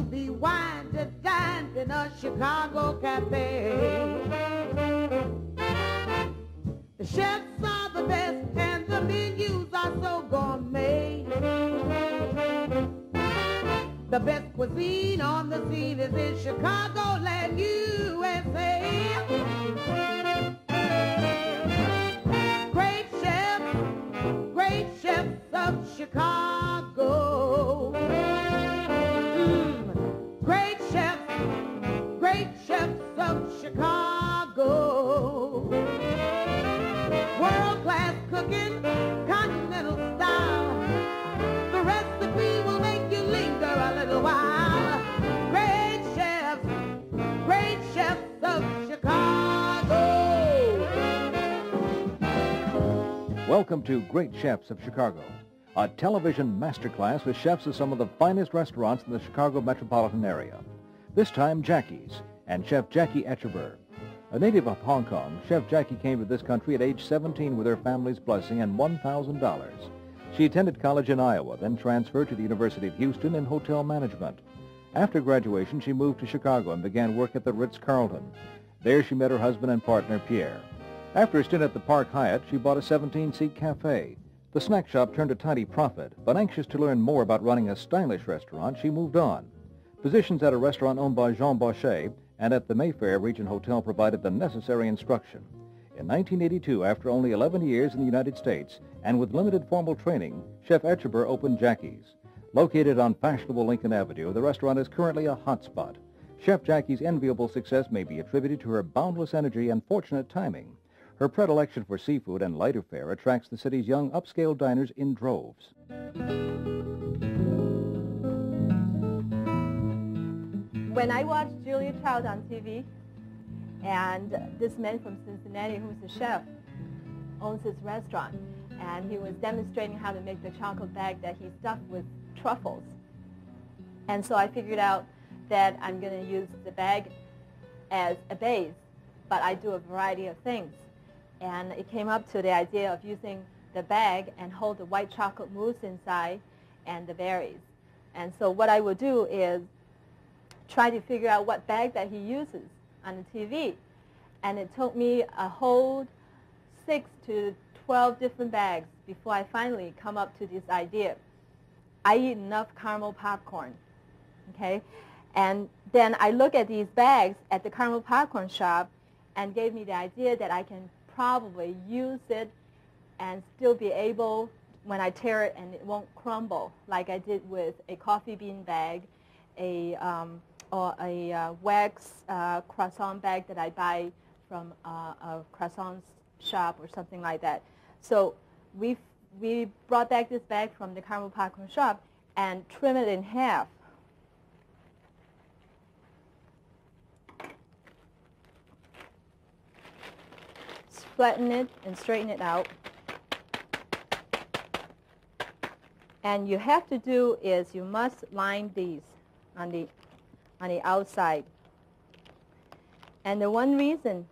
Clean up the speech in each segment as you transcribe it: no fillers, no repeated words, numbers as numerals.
be wine to dine in a Chicago cafe. The chefs are the best and the menus are so gourmet. The best cuisine on the scene is in Chicagoland, USA. Great chefs of Chicago. Great chefs of Chicago. World-class cooking, continental style. The recipe will make you linger a little while. Great chefs of Chicago. Welcome to Great Chefs of Chicago, a television masterclass with chefs of some of the finest restaurants in the Chicago metropolitan area. This time, Jackie's, and Chef Jackie Etcheber. A native of Hong Kong, Chef Jackie came to this country at age 17 with her family's blessing and $1,000. She attended college in Iowa, then transferred to the University of Houston in hotel management. After graduation, she moved to Chicago and began work at the Ritz-Carlton. There she met her husband and partner, Pierre. After a stint at the Park Hyatt, she bought a 17-seat cafe. The snack shop turned a tidy profit, but anxious to learn more about running a stylish restaurant, she moved on. Positions at a restaurant owned by Jean Boucher and at the Mayfair Region Hotel provided the necessary instruction. In 1982, after only 11 years in the United States and with limited formal training, Chef Etcheber opened Jackie's. Located on fashionable Lincoln Avenue, the restaurant is currently a hotspot. Chef Jackie's enviable success may be attributed to her boundless energy and fortunate timing. Her predilection for seafood and lighter fare attracts the city's young upscale diners in droves. When I watched Julia Child on TV, and this man from Cincinnati, who's a chef, owns his restaurant, and he was demonstrating how to make the chocolate bag that he stuffed with truffles. And so I figured out that I'm going to use the bag as a base, but I do a variety of things. And it came up to the idea of using the bag and hold the white chocolate mousse inside and the berries. And so what I would do is try to figure out what bag that he uses on the TV. And it took me a whole 6 to 12 different bags before I finally come up to this idea. I eat enough caramel popcorn, okay? And then I look at these bags at the caramel popcorn shop and gave me the idea that I can probably use it and still be able, when I tear it, and it won't crumble like I did with a coffee bean bag, or a wax croissant bag that I buy from a croissant shop or something like that. So we brought back this bag from the caramel popcorn shop and trim it in half. Flatten it and straighten it out. And you have to do is you must line these on the outside. And the one reason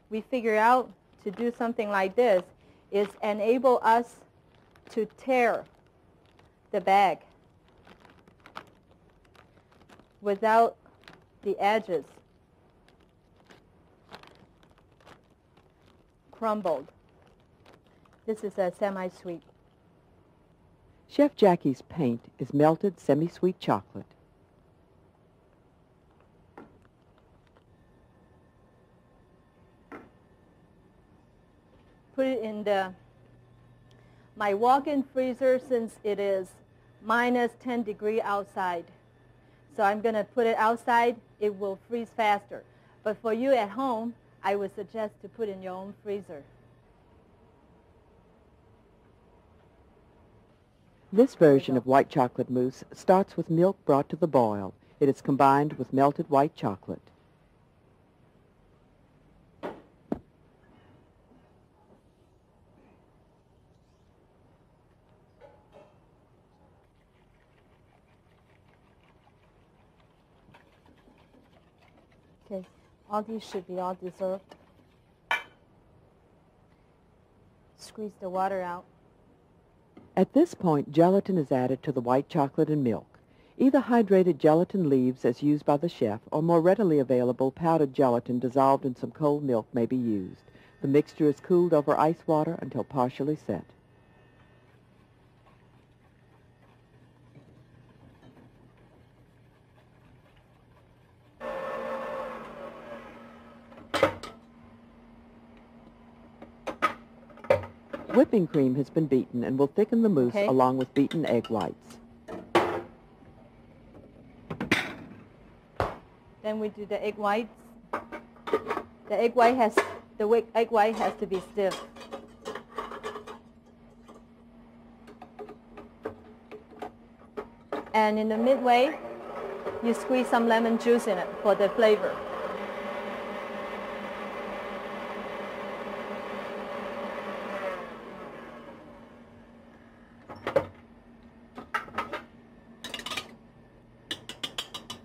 we figure out to do something like this is enable us to tear the bag without the edges crumbled. This is a semi-sweet. Chef Jackie's paint is melted semi-sweet chocolate. Put it in my walk-in freezer since it is minus 10 degrees outside. So I'm going to put it outside. It will freeze faster. But for you at home, I would suggest to put in your own freezer. This version of white chocolate mousse starts with milk brought to the boil. It is combined with melted white chocolate. Okay, all these should be all dissolved. Squeeze the water out. At this point, gelatin is added to the white chocolate and milk. Either hydrated gelatin leaves as used by the chef or more readily available powdered gelatin dissolved in some cold milk may be used. The mixture is cooled over ice water until partially set. Whipping cream has been beaten and will thicken the mousse along with beaten egg whites. Then we do the egg whites. The egg white has to be stiff. And in the midway, you squeeze some lemon juice in it for the flavor.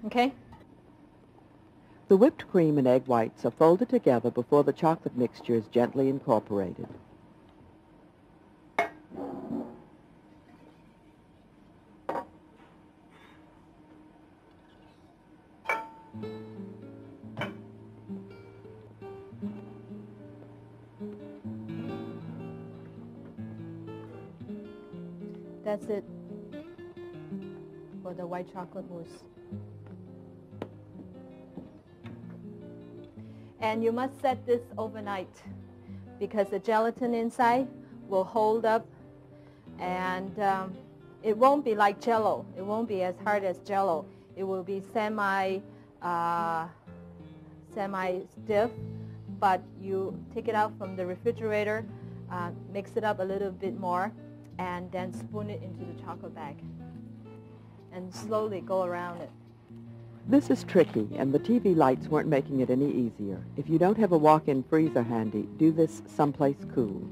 Okay? The whipped cream and egg whites are folded together before the chocolate mixture is gently incorporated. That's it for the white chocolate mousse. And you must set this overnight because the gelatin inside will hold up, and it won't be like Jell-O. It won't be as hard as Jell-O. It will be semi-stiff, but you take it out from the refrigerator, mix it up a little bit more, and then spoon it into the chocolate bag and slowly go around it. This is tricky, and the TV lights weren't making it any easier. If you don't have a walk-in freezer handy, do this someplace cool.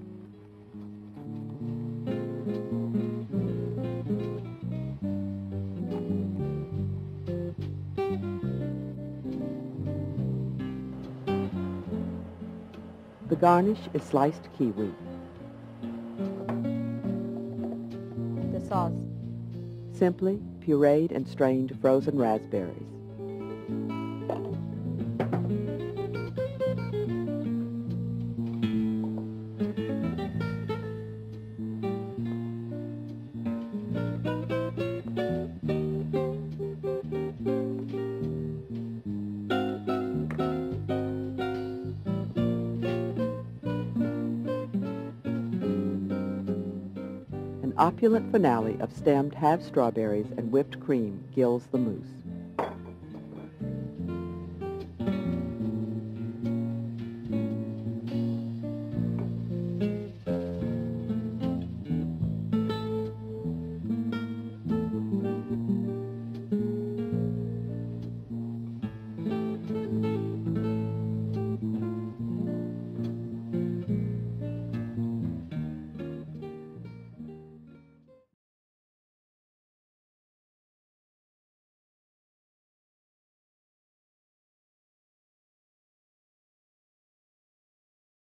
The garnish is sliced kiwi. The sauce. Simply pureed and strained frozen raspberries. An opulent finale of stemmed half strawberries and whipped cream gills the mousse.